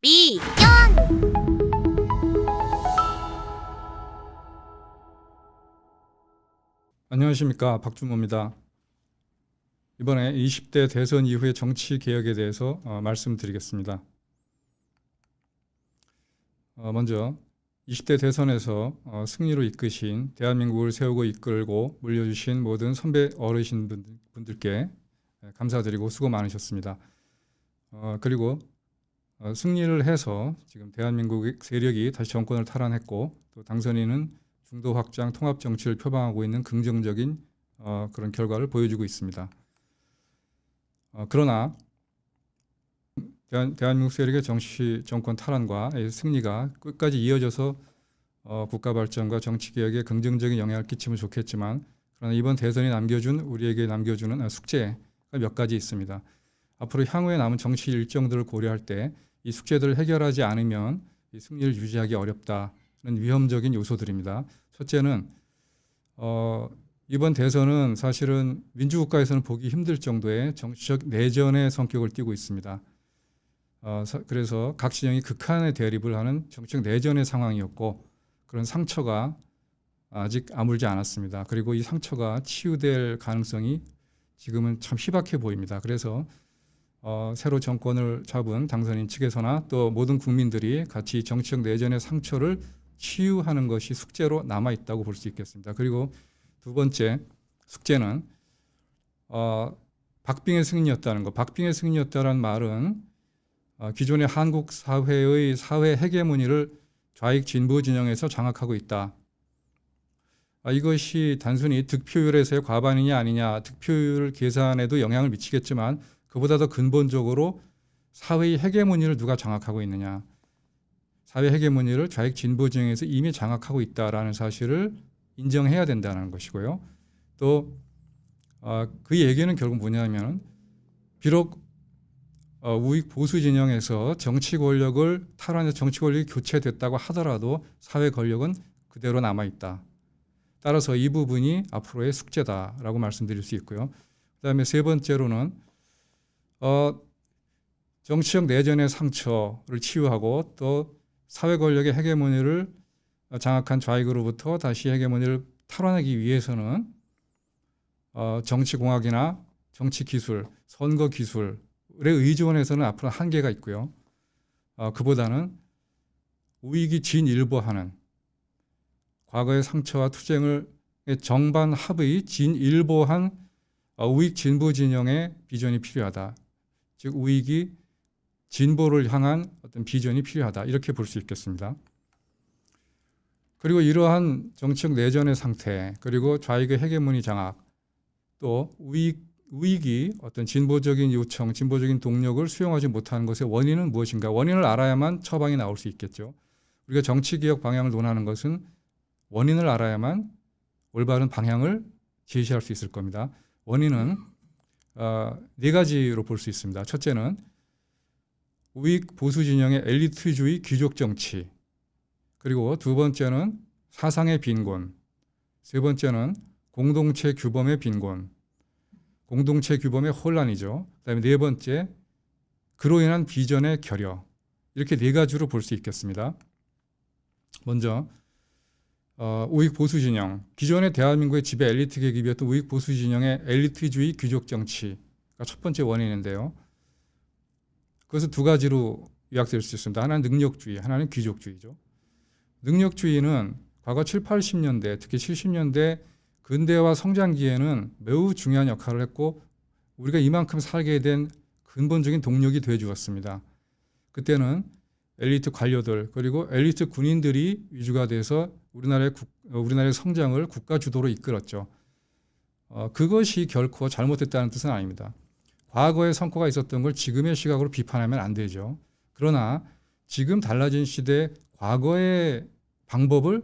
미연. 안녕하십니까, 박준모입니다. 이번에 20대 대선 이후의 정치 개혁에 대해서 말씀드리겠습니다. 먼저 20대 대선에서 승리로 이끄신, 대한민국을 세우고 이끌고 물려주신 모든 선배 어르신 분들께 감사드리고 수고 많으셨습니다. 그리고 승리를 해서 지금 대한민국 세력이 다시 정권을 탈환했고, 또 당선인은 중도 확장 통합 정치를 표방하고 있는 긍정적인 그런 결과를 보여주고 있습니다. 그러나 대한민국 세력의 정권 탈환과 승리가 끝까지 이어져서 국가 발전과 정치 개혁에 긍정적인 영향을 끼치면 좋겠지만, 그러나 이번 대선이 우리에게 남겨주는 숙제가 몇 가지 있습니다. 앞으로 향후에 남은 정치 일정들을 고려할 때 이 숙제들을 해결하지 않으면 이 승리를 유지하기 어렵다는 위험적인 요소들입니다. 첫째는 이번 대선은 사실은 민주국가에서는 보기 힘들 정도의 정치적 내전의 성격을 띠고 있습니다. 그래서 각 진영이 극한의 대립을 하는 정치적 내전의 상황이었고, 그런 상처가 아직 아물지 않았습니다. 그리고 이 상처가 치유될 가능성이 지금은 참 희박해 보입니다. 그래서 새로 정권을 잡은 당선인 측에서나 또 모든 국민들이 같이 정치적 내전의 상처를 치유하는 것이 숙제로 남아있다고 볼 수 있겠습니다. 그리고 두 번째 숙제는 박빙의 승리였다는 것. 박빙의 승리였다는 말은 기존의 한국 사회의 사회 헤게모니를 좌익 진보 진영에서 장악하고 있다. 이것이 단순히 득표율에서의 과반이냐 아니냐, 득표율 계산에도 영향을 미치겠지만, 그보다 더 근본적으로 사회의 헤게모니를 누가 장악하고 있느냐, 사회 헤게모니를 좌익 진보 진영에서 이미 장악하고 있다라는 사실을 인정해야 된다는 것이고요. 또 그 얘기는 결국 뭐냐면, 비록 우익 보수 진영에서 정치 권력을 탈환해서 정치 권력이 교체됐다고 하더라도 사회 권력은 그대로 남아 있다. 따라서 이 부분이 앞으로의 숙제다라고 말씀드릴 수 있고요. 그다음에 세 번째로는 정치적 내전의 상처를 치유하고 또 사회 권력의 헤게모니를 장악한 좌익으로부터 다시 헤게모니를 탈환하기 위해서는 정치공학이나 정치기술, 선거기술에 의존해서는 앞으로 한계가 있고요. 그보다는 우익이 진일보하는, 과거의 상처와 투쟁을 정반합의 진일보한 우익 진보 진영의 비전이 필요하다. 즉 우익이 진보를 향한 어떤 비전이 필요하다, 이렇게 볼 수 있겠습니다. 그리고 이러한 정치적 내전의 상태, 그리고 좌익의 헤게모니 장악, 또 우익이 어떤 진보적인 요청, 진보적인 동력을 수용하지 못하는 것의 원인은 무엇인가? 원인을 알아야만 처방이 나올 수 있겠죠. 우리가 정치개혁 방향을 논하는 것은 원인을 알아야만 올바른 방향을 제시할 수 있을 겁니다. 원인은 네 가지로 볼 수 있습니다. 첫째는 우익 보수 진영의 엘리트주의 귀족 정치, 그리고 두 번째는 사상의 빈곤, 세 번째는 공동체 규범의 빈곤, 공동체 규범의 혼란이죠. 그다음에 네 번째, 그로 인한 비전의 결여. 이렇게 네 가지로 볼 수 있겠습니다. 먼저 우익 보수 진영, 기존의 대한민국의 지배 엘리트 계급이었던 우익 보수 진영의 엘리트주의 귀족 정치가 첫 번째 원인인데요. 그것은 두 가지로 요약될 수 있습니다. 하나는 능력주의, 하나는 귀족주의죠. 능력주의는 과거 7, 80년대, 특히 70년대 근대화 성장기에는 매우 중요한 역할을 했고, 우리가 이만큼 살게 된 근본적인 동력이 되어 주었습니다. 그때는 엘리트 관료들, 그리고 엘리트 군인들이 위주가 돼서 우리나라의 성장을 국가 주도로 이끌었죠. 그것이 결코 잘못됐다는 뜻은 아닙니다. 과거의 성과가 있었던 걸 지금의 시각으로 비판하면 안 되죠. 그러나 지금 달라진 시대에 과거의 방법을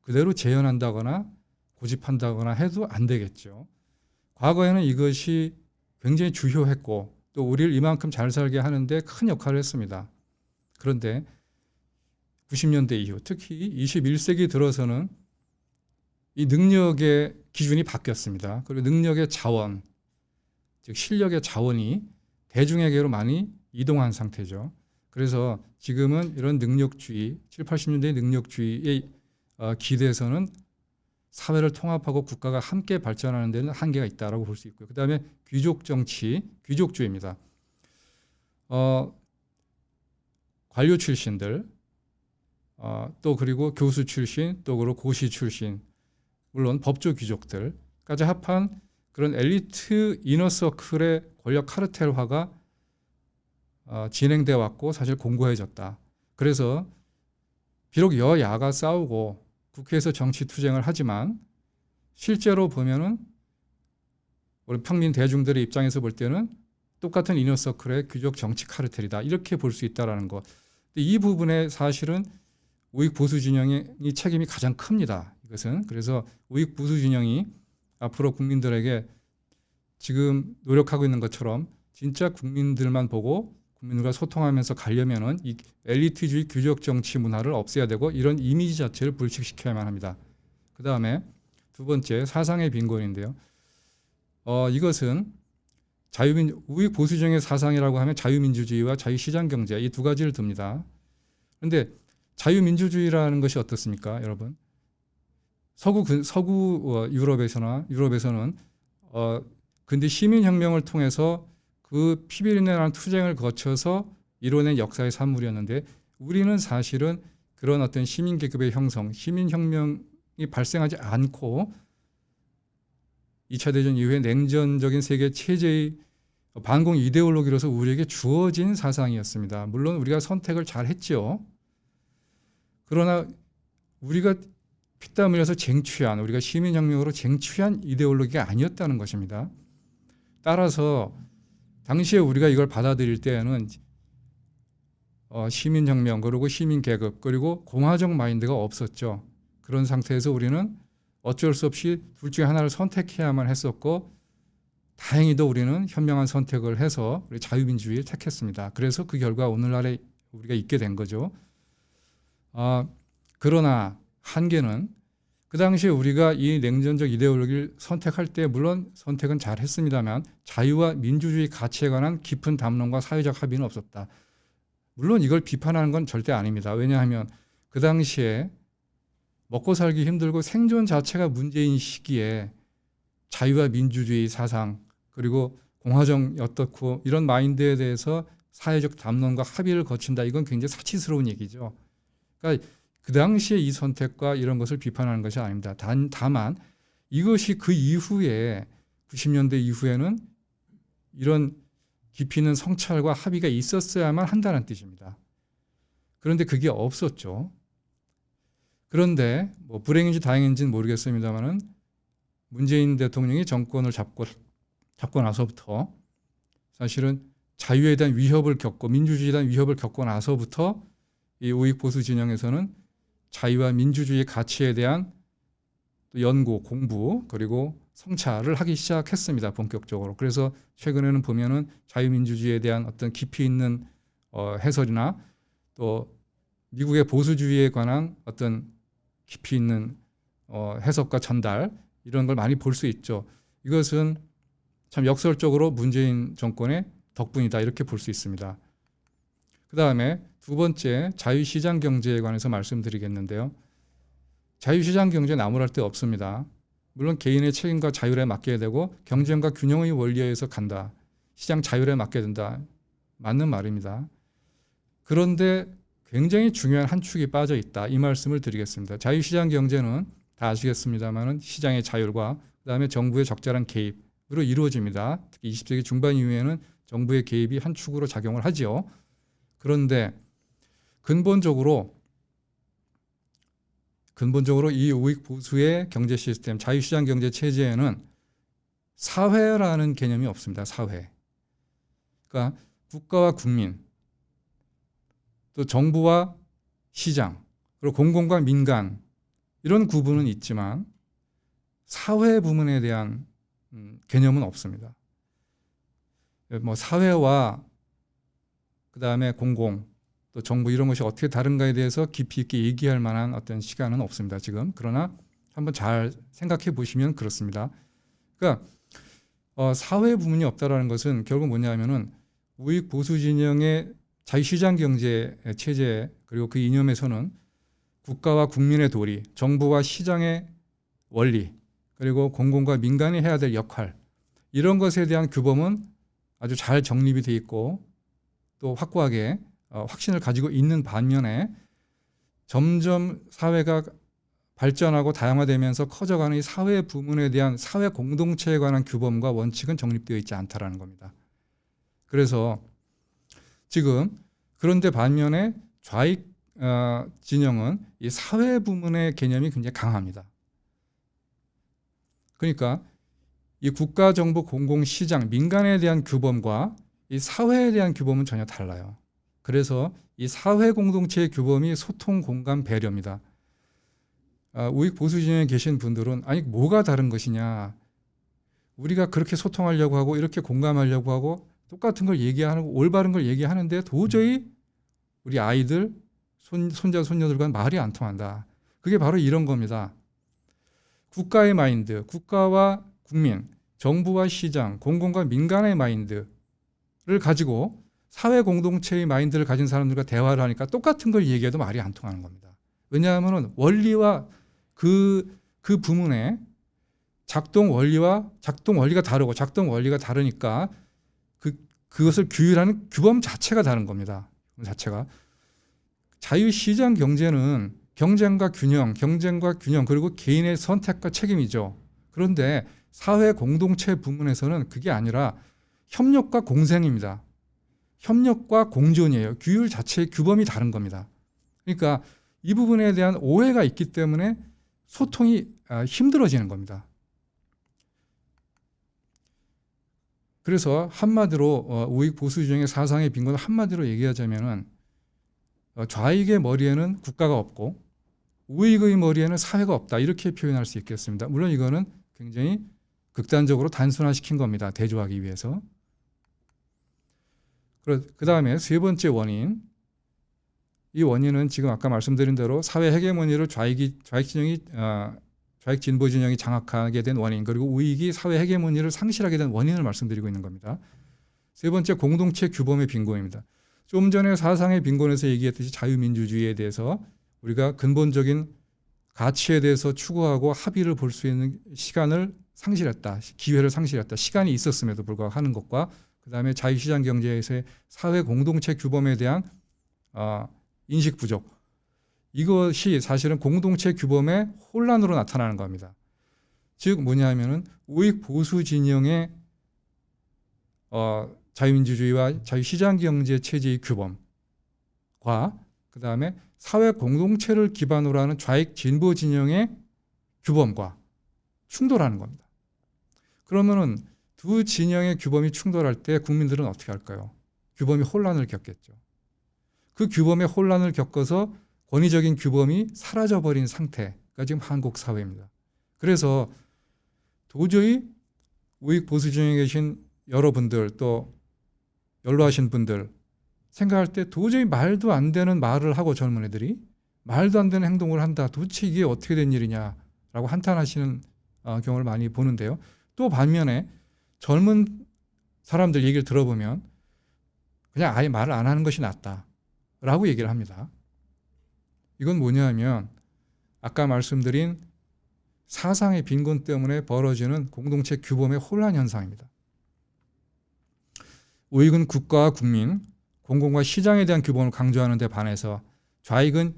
그대로 재현한다거나 고집한다거나 해도 안 되겠죠. 과거에는 이것이 굉장히 주요했고, 또 우리를 이만큼 잘 살게 하는데 큰 역할을 했습니다. 그런데 90년대 이후, 특히 21세기 들어서는 이 능력의 기준이 바뀌었습니다. 그리고 능력의 자원, 즉 실력의 자원이 대중에게로 많이 이동한 상태죠. 그래서 지금은 이런 능력주의, 7, 80년대의 능력주의의 기대에서는 사회를 통합하고 국가가 함께 발전하는 데는 한계가 있다라고 볼 수 있고요. 그다음에 귀족 정치, 귀족주의입니다. 관료 출신들, 또 그리고 교수 출신, 또 그리고 고시 출신, 물론 법조 귀족들까지 합한 그런 엘리트 이너서클의 권력 카르텔화가 진행돼 왔고 사실 공고해졌다. 그래서 비록 여야가 싸우고 국회에서 정치 투쟁을 하지만 실제로 보면은 우리 평민 대중들의 입장에서 볼 때는 똑같은 이너서클의 귀족 정치 카르텔이다. 이렇게 볼 수 있다라는 것. 이 부분에 사실은 우익 보수 진영의 책임이 가장 큽니다. 이것은 그래서 우익 보수 진영이 앞으로 국민들에게 지금 노력하고 있는 것처럼 진짜 국민들만 보고 국민들과 소통하면서 가려면은 이 엘리트주의 귀족 정치 문화를 없애야 되고 이런 이미지 자체를 불식시켜야만 합니다. 그 다음에 두 번째 사상의 빈곤인데요. 이것은 우익 보수정의 사상이라고 하면 자유민주주의와 자유시장경제 이 두 가지를 듭니다. 그런데 자유민주주의라는 것이 어떻습니까, 여러분? 서구 유럽에서는 근대 시민혁명을 통해서 그 피비린내라는 투쟁을 거쳐서 이뤄낸 역사의 산물이었는데 우리는 사실은 그런 어떤 시민계급의 형성, 시민혁명이 발생하지 않고 2차 대전 이후에 냉전적인 세계 체제의 반공 이데올로기로서 우리에게 주어진 사상이었습니다. 물론 우리가 선택을 잘 했죠. 그러나 우리가 피땀 흘려서 쟁취한, 우리가 시민혁명으로 쟁취한 이데올로기가 아니었다는 것입니다. 따라서 당시에 우리가 이걸 받아들일 때에는 시민혁명 그리고 시민계급 그리고 공화적 마인드가 없었죠. 그런 상태에서 우리는 어쩔 수 없이 둘 중에 하나를 선택해야만 했었고 다행히도 우리는 현명한 선택을 해서 우리 자유민주주의를 택했습니다. 그래서 그 결과 오늘날에 우리가 있게 된 거죠. 그러나 한계는 그 당시에 우리가 이 냉전적 이데올로기를 선택할 때 물론 선택은 잘 했습니다만 자유와 민주주의 가치에 관한 깊은 담론과 사회적 합의는 없었다. 물론 이걸 비판하는 건 절대 아닙니다. 왜냐하면 그 당시에 먹고 살기 힘들고 생존 자체가 문제인 시기에 자유와 민주주의 사상 그리고 공화정 어떻고 이런 마인드에 대해서 사회적 담론과 합의를 거친다. 이건 굉장히 사치스러운 얘기죠. 그러니까 그 당시에 이 선택과 이런 것을 비판하는 것이 아닙니다. 다만 이것이 그 이후에 90년대 이후에는 이런 깊이 있는 성찰과 합의가 있었어야만 한다는 뜻입니다. 그런데 그게 없었죠. 그런데 뭐 불행인지 다행인지는 모르겠습니다만은 문재인 대통령이 정권을 잡고 나서부터 사실은 자유에 대한 위협을 겪고 민주주의에 대한 위협을 겪고 나서부터 이 우익 보수 진영에서는 자유와 민주주의 가치에 대한 또 연구, 공부 그리고 성찰을 하기 시작했습니다. 본격적으로. 그래서 최근에는 보면은 자유민주주의에 대한 어떤 깊이 있는 해설이나 또 미국의 보수주의에 관한 어떤 깊이 있는 해석과 전달 이런 걸 많이 볼 수 있죠. 이것은 참 역설적으로 문재인 정권의 덕분이다 이렇게 볼 수 있습니다. 그 다음에 두 번째 자유시장 경제에 관해서 말씀드리겠는데요. 자유시장 경제 나무랄 데 없습니다. 물론 개인의 책임과 자율에 맡겨야 되고 경쟁과 균형의 원리에 의해서 간다. 시장 자율에 맡겨야 된다. 맞는 말입니다. 그런데 굉장히 중요한 한 축이 빠져 있다. 이 말씀을 드리겠습니다. 자유시장 경제는 다 아시겠습니다만은 시장의 자율과 그다음에 정부의 적절한 개입으로 이루어집니다. 특히 20세기 중반 이후에는 정부의 개입이 한 축으로 작용을 하지요. 그런데 근본적으로 이 우익 보수의 경제 시스템, 자유시장 경제 체제에는 사회라는 개념이 없습니다. 사회. 그러니까 국가와 국민, 또 정부와 시장, 그리고 공공과 민간 이런 구분은 있지만 사회 부문에 대한 개념은 없습니다. 뭐 사회와 그다음에 공공, 또 정부 이런 것이 어떻게 다른가에 대해서 깊이 있게 얘기할 만한 어떤 시간은 없습니다. 지금. 그러나 한번 잘 생각해 보시면 그렇습니다. 그러니까 사회 부문이 없다라는 것은 결국 뭐냐면은 우익 보수 진영의 자유시장 경제 체제 그리고 그 이념에서는 국가와 국민의 도리, 정부와 시장의 원리, 그리고 공공과 민간이 해야 될 역할, 이런 것에 대한 규범은 아주 잘 정립이 돼 있고 또 확고하게 확신을 가지고 있는 반면에 점점 사회가 발전하고 다양화되면서 커져가는 이 사회 부문에 대한 사회 공동체에 관한 규범과 원칙은 정립되어 있지 않다라는 겁니다. 그래서 지금 그런데 반면에 좌익 진영은 이 사회 부문의 개념이 굉장히 강합니다. 그러니까 이 국가, 정부, 공공, 시장, 민간에 대한 규범과 이 사회에 대한 규범은 전혀 달라요. 그래서 이 사회 공동체의 규범이 소통, 공감, 배려입니다. 우익 보수 진영에 계신 분들은 아니 뭐가 다른 것이냐, 우리가 그렇게 소통하려고 하고 이렇게 공감하려고 하고 똑같은 걸 얘기하고 올바른 걸 얘기하는데 도저히 우리 아이들, 손자, 손녀들과는 말이 안 통한다. 그게 바로 이런 겁니다. 국가의 마인드, 국가와 국민, 정부와 시장, 공공과 민간의 마인드를 가지고 사회 공동체의 마인드를 가진 사람들과 대화를 하니까 똑같은 걸 얘기해도 말이 안 통하는 겁니다. 왜냐하면 원리와 그 부문의 작동 원리가 다르고 작동 원리가 다르니까 그것을 규율하는 규범 자체가 다른 겁니다. 자체가. 자유시장 경제는 경쟁과 균형 그리고 개인의 선택과 책임이죠. 그런데 사회 공동체 부문에서는 그게 아니라 협력과 공생입니다. 협력과 공존이에요. 규율 자체의 규범이 다른 겁니다. 그러니까 이 부분에 대한 오해가 있기 때문에 소통이 힘들어지는 겁니다. 그래서 한마디로 우익 보수 진영의 사상의 빈곤을 한마디로 얘기하자면은 좌익의 머리에는 국가가 없고 우익의 머리에는 사회가 없다, 이렇게 표현할 수 있겠습니다. 물론 이거는 굉장히 극단적으로 단순화시킨 겁니다. 대조하기 위해서. 그 다음에 세 번째 원인, 이 원인은 지금 아까 말씀드린 대로 사회 헤게모니를 좌익 진보 진영이 장악하게 된 원인, 그리고 우익이 사회 헤게모니를 상실하게 된 원인을 말씀드리고 있는 겁니다. 세 번째, 공동체 규범의 빈곤입니다. 좀 전에 사상의 빈곤에서 얘기했듯이 자유민주주의에 대해서 우리가 근본적인 가치에 대해서 추구하고 합의를 볼 수 있는 시간을 상실했다, 기회를 상실했다, 시간이 있었음에도 불구하고 하는 것과 그 다음에 자유시장 경제에서의 사회 공동체 규범에 대한 인식 부족, 이것이 사실은 공동체 규범의 혼란으로 나타나는 겁니다. 즉 뭐냐면은 우익 보수 진영의 자유민주주의와 자유시장 경제 체제의 규범과 그 다음에 사회 공동체를 기반으로 하는 좌익 진보 진영의 규범과 충돌하는 겁니다. 그러면은 두 진영의 규범이 충돌할 때 국민들은 어떻게 할까요? 규범이 혼란을 겪겠죠. 그 규범의 혼란을 겪어서 권위적인 규범이 사라져버린 상태가 지금 한국 사회입니다. 그래서 도저히 우익 보수 진영에 계신 여러분들, 또 연로하신 분들 생각할 때 도저히 말도 안 되는 말을 하고 젊은 애들이 말도 안 되는 행동을 한다, 도대체 이게 어떻게 된 일이냐라고 한탄하시는 경우를 많이 보는데요. 또 반면에 젊은 사람들 얘기를 들어보면 그냥 아예 말을 안 하는 것이 낫다라고 얘기를 합니다. 이건 뭐냐면 아까 말씀드린 사상의 빈곤 때문에 벌어지는 공동체 규범의 혼란 현상입니다. 우익은 국가와 국민, 공공과 시장에 대한 규범을 강조하는 데 반해서 좌익은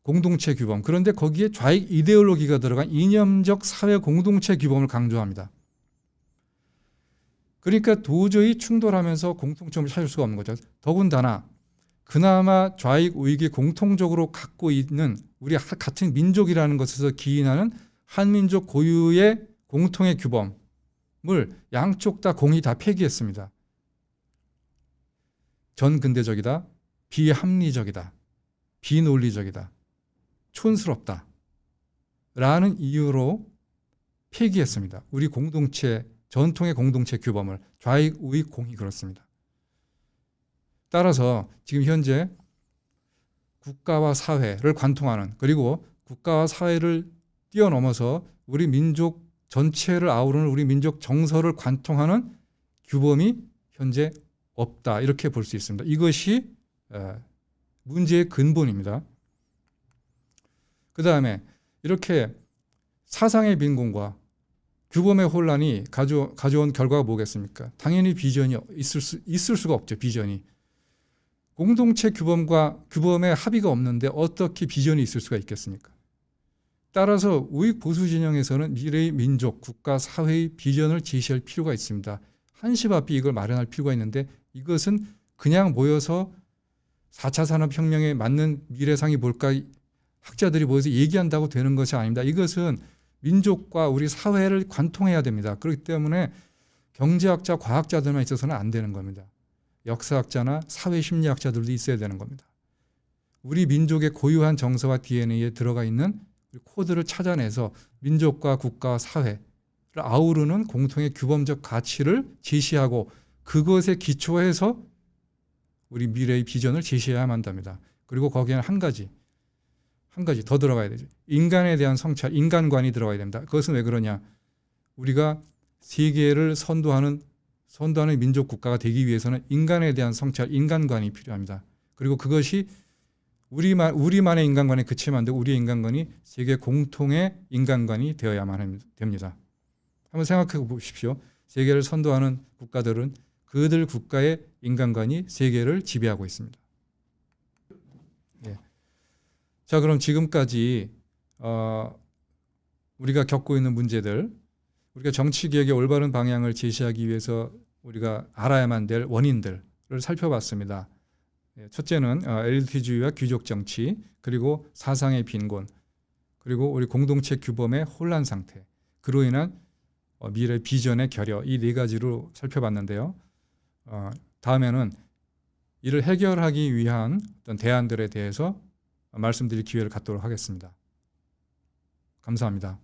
공동체 규범, 그런데 거기에 좌익 이데올로기가 들어간 이념적 사회 공동체 규범을 강조합니다. 그러니까 도저히 충돌하면서 공통점을 찾을 수가 없는 거죠. 더군다나 그나마 좌익 우익이 공통적으로 갖고 있는 우리 같은 민족이라는 것에서 기인하는 한민족 고유의 공통의 규범을 양쪽 다 공히 다 폐기했습니다. 전근대적이다, 비합리적이다, 비논리적이다, 촌스럽다 라는 이유로 폐기했습니다. 우리 공동체, 전통의 공동체 규범을 좌익 우익 공히 그렇습니다. 따라서 지금 현재 국가와 사회를 관통하는, 그리고 국가와 사회를 뛰어넘어서 우리 민족 전체를 아우르는 우리 민족 정서를 관통하는 규범이 현재 없다, 이렇게 볼 수 있습니다. 이것이 문제의 근본입니다. 그 다음에 이렇게 사상의 빈곤과 규범의 혼란이 가져온 결과가 뭐겠습니까? 당연히 비전이 있을 수가 없죠. 비전이. 공동체 규범과 규범의 합의가 없는데 어떻게 비전이 있을 수가 있겠습니까? 따라서 우익 보수 진영에서는 미래의 민족, 국가, 사회의 비전을 제시할 필요가 있습니다. 한시바삐 이걸 마련할 필요가 있는데 이것은 그냥 모여서 4차 산업혁명에 맞는 미래상이 뭘까 학자들이 모여서 얘기한다고 되는 것이 아닙니다. 이것은 민족과 우리 사회를 관통해야 됩니다. 그렇기 때문에 경제학자, 과학자들만 있어서는 안 되는 겁니다. 역사학자나 사회심리학자들도 있어야 되는 겁니다. 우리 민족의 고유한 정서와 DNA에 들어가 있는 코드를 찾아내서 민족과 국가와 사회를 아우르는 공통의 규범적 가치를 제시하고 그것에 기초해서 우리 미래의 비전을 제시해야만 한답니다. 그리고 거기에는 한 가지 더 들어가야 되죠. 인간에 대한 성찰, 인간관이 들어가야 됩니다. 그것은 왜 그러냐? 우리가 세계를 선도하는 민족 국가가 되기 위해서는 인간에 대한 성찰, 인간관이 필요합니다. 그리고 그것이 우리만의 인간관에 그치면 안 되고 우리의 인간관이 세계 공통의 인간관이 되어야만 됩니다. 한번 생각해 보십시오. 세계를 선도하는 국가들은 그들 국가의 인간관이 세계를 지배하고 있습니다. 예. 자, 그럼 지금까지 우리가 겪고 있는 문제들, 우리가 정치개혁의 올바른 방향을 제시하기 위해서 우리가 알아야만 될 원인들을 살펴봤습니다. 첫째는 엘리트주의와 귀족정치, 그리고 사상의 빈곤, 그리고 우리 공동체 규범의 혼란 상태, 그로 인한 미래 비전의 결여, 이 네 가지로 살펴봤는데요. 다음에는 이를 해결하기 위한 어떤 대안들에 대해서 말씀드릴 기회를 갖도록 하겠습니다. 감사합니다.